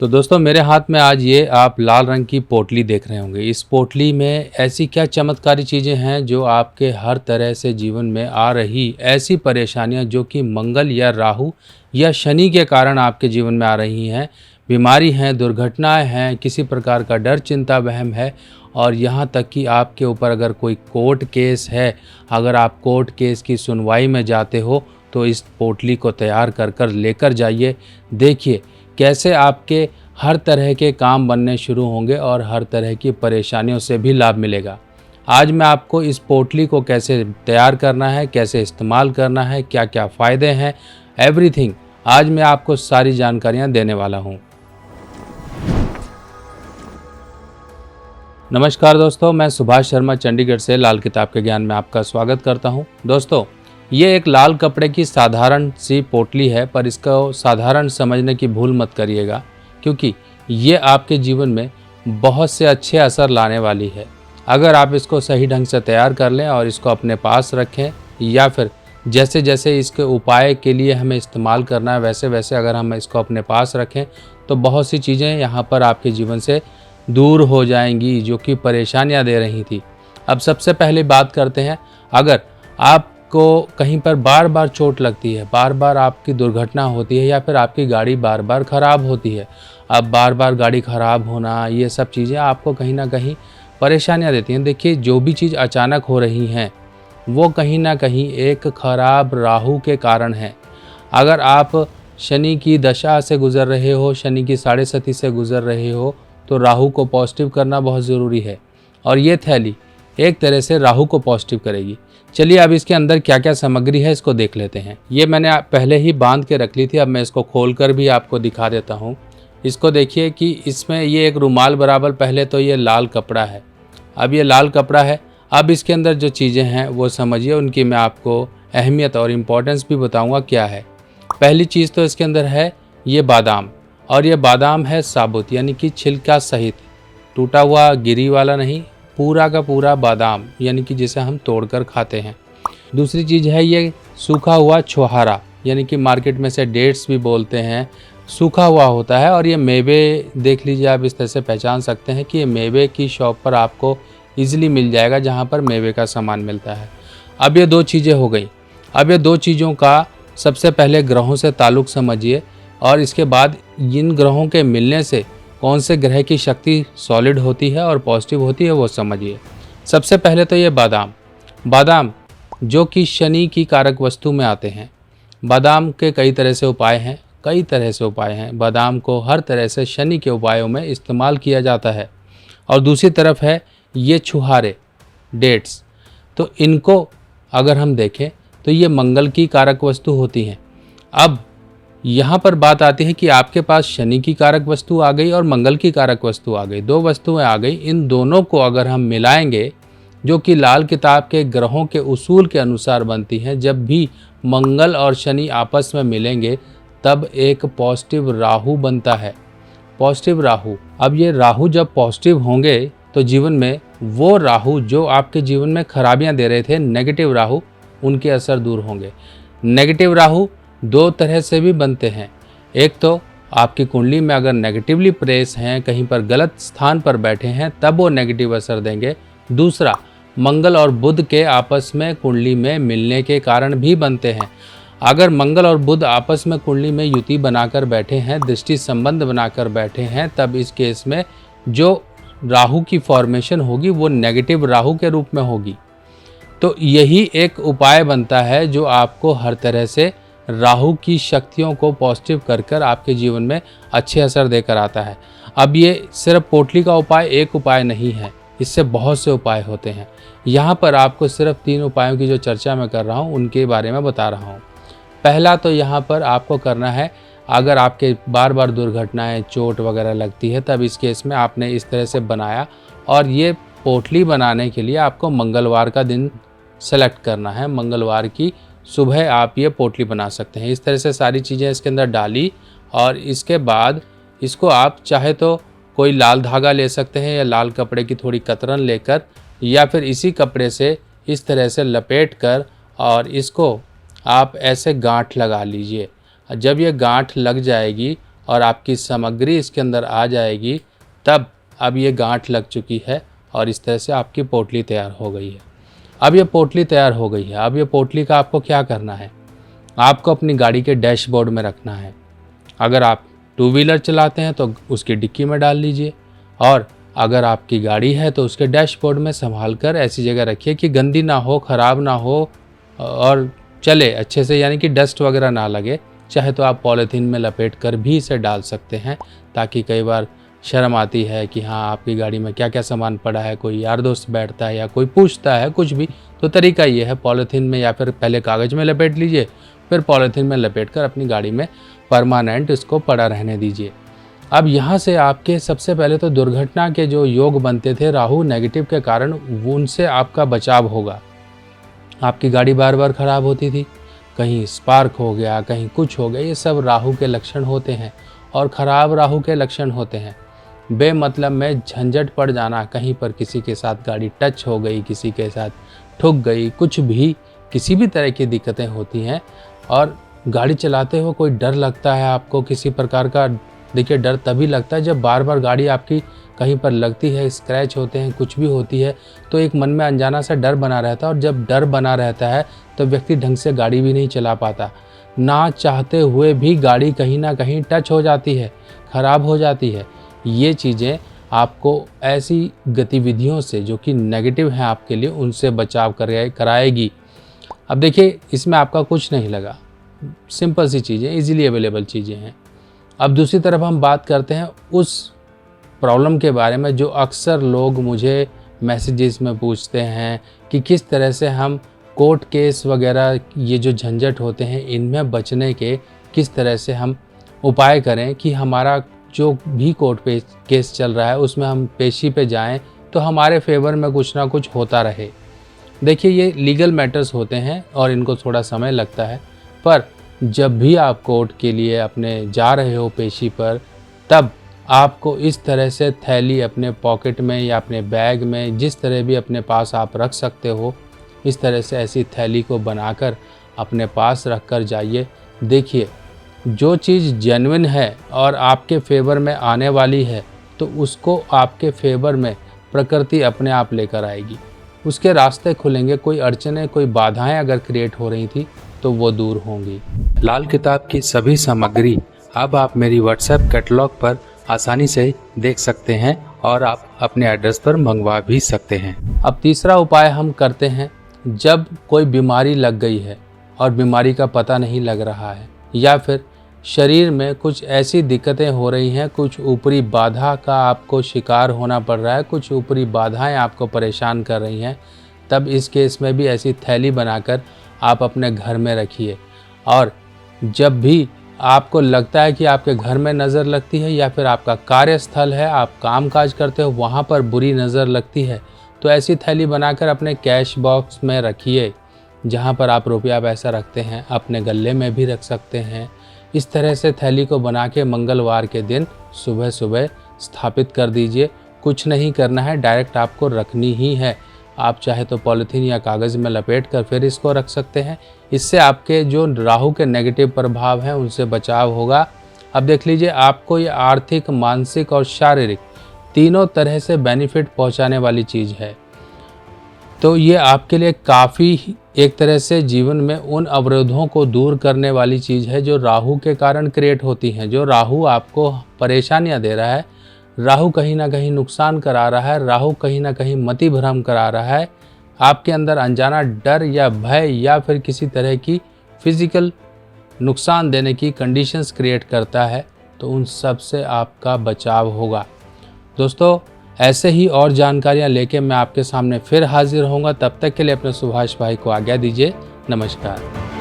तो दोस्तों मेरे हाथ में आज ये आप लाल रंग की पोटली देख रहे होंगे। इस पोटली में ऐसी क्या चमत्कारी चीज़ें हैं जो आपके हर तरह से जीवन में आ रही ऐसी परेशानियां जो कि मंगल या राहु या शनि के कारण आपके जीवन में आ रही हैं, बीमारी हैं, दुर्घटनाएं हैं, किसी प्रकार का डर चिंता वहम है और यहाँ तक कि आपके ऊपर अगर कोई कोर्ट केस है, अगर आप कोर्ट केस की सुनवाई में जाते हो तो इस पोटली को तैयार कर कर लेकर जाइए। देखिए कैसे आपके हर तरह के काम बनने शुरू होंगे और हर तरह की परेशानियों से भी लाभ मिलेगा। आज मैं आपको इस पोटली को कैसे तैयार करना है, कैसे इस्तेमाल करना है, क्या क्या फ़ायदे हैं, एवरीथिंग आज मैं आपको सारी जानकारियां देने वाला हूं। नमस्कार दोस्तों, मैं सुभाष शर्मा चंडीगढ़ से लाल किताब के ज्ञान में आपका स्वागत करता हूं। दोस्तों ये एक लाल कपड़े की साधारण सी पोटली है, पर इसको साधारण समझने की भूल मत करिएगा क्योंकि ये आपके जीवन में बहुत से अच्छे असर लाने वाली है। अगर आप इसको सही ढंग से तैयार कर लें और इसको अपने पास रखें या फिर जैसे जैसे इसके उपाय के लिए हमें इस्तेमाल करना है वैसे वैसे अगर हम इसको अपने पास रखें तो बहुत सी चीज़ें यहाँ पर आपके जीवन से दूर हो जाएंगी जो कि परेशानियाँ दे रही थी। अब सबसे पहले बात करते हैं, अगर आपको कहीं पर बार बार चोट लगती है, बार बार आपकी दुर्घटना होती है या फिर आपकी गाड़ी बार बार ख़राब होती है, अब बार बार गाड़ी ख़राब होना ये सब चीज़ें आपको कहीं ना कहीं परेशानियाँ देती हैं। देखिए जो भी चीज़ अचानक हो रही हैं वो कहीं ना कहीं एक खराब राहु के कारण है। अगर आप शनि की दशा से गुज़र रहे हो, शनि की साढ़े सती से गुज़र रहे हो तो राहु को पॉजिटिव करना बहुत ज़रूरी है और ये थैली एक तरह से राहु को पॉजिटिव करेगी। चलिए अब इसके अंदर क्या क्या सामग्री है इसको देख लेते हैं। ये मैंने पहले ही बांध के रख ली थी, अब मैं इसको खोल कर भी आपको दिखा देता हूँ। इसको देखिए कि इसमें ये एक रुमाल बराबर, पहले तो ये लाल कपड़ा है, अब ये लाल कपड़ा है। अब इसके अंदर जो चीज़ें हैं वो समझिए, उनकी मैं आपको अहमियत और इम्पोर्टेंस भी बताऊँगा क्या है। पहली चीज़ तो इसके अंदर है ये बादाम, और ये बादाम है साबुत यानी कि छिलका सहित, टूटा हुआ गिरी वाला नहीं, पूरा का पूरा बादाम यानी कि जिसे हम तोड़कर खाते हैं। दूसरी चीज़ है ये सूखा हुआ छोहारा यानी कि मार्केट में से डेट्स भी बोलते हैं, सूखा हुआ होता है और ये मेवे देख लीजिए, आप इस तरह से पहचान सकते हैं कि ये मेवे की शॉप पर आपको ईजिली मिल जाएगा जहाँ पर मेवे का सामान मिलता है। अब ये दो चीज़ें हो गई। अब ये दो चीज़ों का सबसे पहले ग्रहों से ताल्लुक़ समझिए और इसके बाद इन ग्रहों के मिलने से कौन से ग्रह की शक्ति सॉलिड होती है और पॉजिटिव होती है वो समझिए। सबसे पहले तो ये बादाम जो कि शनि की कारक वस्तु में आते हैं। बादाम के कई तरह से उपाय हैं, बादाम को हर तरह से शनि के उपायों में इस्तेमाल किया जाता है। और दूसरी तरफ है ये छुहारे डेट्स, तो इनको अगर हम देखें तो ये मंगल की कारक वस्तु होती हैं। अब यहाँ पर बात आती है कि आपके पास शनि की कारक वस्तु आ गई और मंगल की कारक वस्तु आ गई, दो वस्तुएं आ गई। इन दोनों को अगर हम मिलाएंगे जो कि लाल किताब के ग्रहों के उसूल के अनुसार बनती हैं, जब भी मंगल और शनि आपस में मिलेंगे तब एक पॉजिटिव राहु बनता है, पॉजिटिव राहु। अब ये राहु जब पॉजिटिव होंगे तो जीवन में वो राहु जो आपके जीवन में खराबियाँ दे रहे थे, नेगेटिव राहु, उनके असर दूर होंगे। नेगेटिव राहु दो तरह से भी बनते हैं। एक तो आपकी कुंडली में अगर नेगेटिवली प्लेस हैं, कहीं पर गलत स्थान पर बैठे हैं, तब वो नेगेटिव असर देंगे। दूसरा मंगल और बुध के आपस में कुंडली में मिलने के कारण भी बनते हैं। अगर मंगल और बुध आपस में कुंडली में युति बनाकर बैठे हैं, दृष्टि संबंध बनाकर बैठे हैं, तब इस केस में जो राहु की फॉर्मेशन होगी वो नेगेटिव राहु के रूप में होगी। तो यही एक उपाय बनता है जो आपको हर तरह से राहु की शक्तियों को पॉजिटिव कर कर आपके जीवन में अच्छे असर देकर आता है। अब ये सिर्फ पोटली का उपाय एक उपाय नहीं है, इससे बहुत से उपाय होते हैं। यहाँ पर आपको सिर्फ 3 उपायों की जो चर्चा मैं कर रहा हूँ उनके बारे में बता रहा हूँ। पहला तो यहाँ पर आपको करना है, अगर आपके बार बार दुर्घटनाएं चोट वगैरह लगती है तब इस केस में आपने इस तरह से बनाया, और ये पोटली बनाने के लिए आपको मंगलवार का दिन सेलेक्ट करना है। मंगलवार की सुबह आप ये पोटली बना सकते हैं। इस तरह से सारी चीज़ें इसके अंदर डाली और इसके बाद इसको आप चाहे तो कोई लाल धागा ले सकते हैं या लाल कपड़े की थोड़ी कतरन लेकर, या फिर इसी कपड़े से इस तरह से लपेट कर और इसको आप ऐसे गांठ लगा लीजिए। जब ये गांठ लग जाएगी और आपकी सामग्री इसके अंदर आ जाएगी, तब अब ये गांठ लग चुकी है और इस तरह से आपकी पोटली तैयार हो गई है। अब ये पोटली तैयार हो गई है। अब ये पोटली का आपको क्या करना है, आपको अपनी गाड़ी के डैशबोर्ड में रखना है। अगर आप टू व्हीलर चलाते हैं तो उसकी डिक्की में डाल लीजिए, और अगर आपकी गाड़ी है तो उसके डैशबोर्ड में संभाल कर ऐसी जगह रखिए कि गंदी ना हो, ख़राब ना हो और चले अच्छे से, यानी कि डस्ट वगैरह ना लगे। चाहे तो आप पॉलीथीन में लपेट कर भी इसे डाल सकते हैं, ताकि कई बार शर्म आती है कि हाँ आपकी गाड़ी में क्या क्या सामान पड़ा है, कोई यार दोस्त बैठता है या कोई पूछता है कुछ भी, तो तरीका ये है पॉलीथीन में या फिर पहले कागज़ में लपेट लीजिए, फिर पॉलीथीन में लपेट कर अपनी गाड़ी में परमानेंट इसको पड़ा रहने दीजिए। अब यहाँ से आपके सबसे पहले तो दुर्घटना के जो योग बनते थे राहु नेगेटिव के कारण, उनसे आपका बचाव होगा। आपकी गाड़ी बार बार ख़राब होती थी, कहीं स्पार्क हो गया, कहीं कुछ हो गया, ये सब राहु के लक्षण होते हैं और ख़राब राहु के लक्षण होते हैं। बेमतलब में झंझट पड़ जाना, कहीं पर किसी के साथ गाड़ी टच हो गई, किसी के साथ ठुक गई, कुछ भी किसी भी तरह की दिक्कतें होती हैं। और गाड़ी चलाते हो कोई डर लगता है आपको किसी प्रकार का, देखिए डर तभी लगता है जब बार बार गाड़ी आपकी कहीं पर लगती है, स्क्रैच होते हैं, कुछ भी होती है, तो एक मन में अनजाना सा डर बना रहता है। और जब डर बना रहता है तो व्यक्ति ढंग से गाड़ी भी नहीं चला पाता, ना चाहते हुए भी गाड़ी कहीं ना कहीं टच हो जाती है, ख़राब हो जाती है। ये चीज़ें आपको ऐसी गतिविधियों से जो कि नेगेटिव हैं आपके लिए, उनसे बचाव कराएगी। अब देखिए इसमें आपका कुछ नहीं लगा, सिंपल सी चीज़ें, इजीली अवेलेबल चीज़ें हैं। अब दूसरी तरफ हम बात करते हैं उस प्रॉब्लम के बारे में जो अक्सर लोग मुझे मैसेजेस में पूछते हैं कि किस तरह से हम कोर्ट केस वगैरह, ये जो झंझट होते हैं इनमें बचने के किस तरह से हम उपाय करें कि हमारा जो भी कोर्ट केस चल रहा है उसमें हम पेशी पे जाएं तो हमारे फेवर में कुछ ना कुछ होता रहे। देखिए ये लीगल मैटर्स होते हैं और इनको थोड़ा समय लगता है, पर जब भी आप कोर्ट के लिए अपने जा रहे हो पेशी पर, तब आपको इस तरह से थैली अपने पॉकेट में या अपने बैग में, जिस तरह भी अपने पास आप रख सकते हो, इस तरह से ऐसी थैली को बनाकर अपने पास रख कर जाइए। देखिए जो चीज़ जेन्युइन है और आपके फेवर में आने वाली है, तो उसको आपके फेवर में प्रकृति अपने आप लेकर आएगी, उसके रास्ते खुलेंगे। कोई अड़चनें, कोई बाधाएं अगर क्रिएट हो रही थी तो वो दूर होंगी। लाल किताब की सभी सामग्री अब आप मेरी व्हाट्सएप कैटलॉग पर आसानी से देख सकते हैं और आप अपने एड्रेस पर मंगवा भी सकते हैं। अब तीसरा उपाय हम करते हैं, जब कोई बीमारी लग गई है और बीमारी का पता नहीं लग रहा है, या फिर शरीर में कुछ ऐसी दिक्कतें हो रही हैं, कुछ ऊपरी बाधा का आपको शिकार होना पड़ रहा है, कुछ ऊपरी बाधाएं आपको परेशान कर रही हैं, तब इस केस में भी ऐसी थैली बनाकर आप अपने घर में रखिए। और जब भी आपको लगता है कि आपके घर में नज़र लगती है या फिर आपका कार्यस्थल है, आप काम काज करते हो, वहाँ पर बुरी नज़र लगती है, तो ऐसी थैली बनाकर अपने कैश बॉक्स में रखिए। जहाँ पर आप रुपया पैसा रखते हैं, अपने गले में भी रख सकते हैं। इस तरह से थैली को बना के मंगलवार के दिन सुबह सुबह स्थापित कर दीजिए। कुछ नहीं करना है, डायरेक्ट आपको रखनी ही है। आप चाहे तो पॉलीथीन या कागज़ में लपेट कर फिर इसको रख सकते हैं। इससे आपके जो राहु के नेगेटिव प्रभाव हैं उनसे बचाव होगा। अब देख लीजिए, आपको ये आर्थिक, मानसिक और शारीरिक तीनों तरह से बेनिफिट पहुंचाने वाली चीज़ है। तो ये आपके लिए काफ़ी एक तरह से जीवन में उन अवरोधों को दूर करने वाली चीज़ है जो राहु के कारण क्रिएट होती हैं। जो राहु आपको परेशानियां दे रहा है, राहु कहीं ना कहीं नुकसान करा रहा है, राहु कहीं ना कहीं मति भ्रम करा रहा है, आपके अंदर अनजाना डर या भय या फिर किसी तरह की फिजिकल नुकसान देने की कंडीशंस क्रिएट करता है, तो उन सब से आपका बचाव होगा। दोस्तों, ऐसे ही और जानकारियां लेके मैं आपके सामने फिर हाजिर होऊंगा। तब तक के लिए अपने सुभाष भाई को आज्ञा दीजिए। नमस्कार।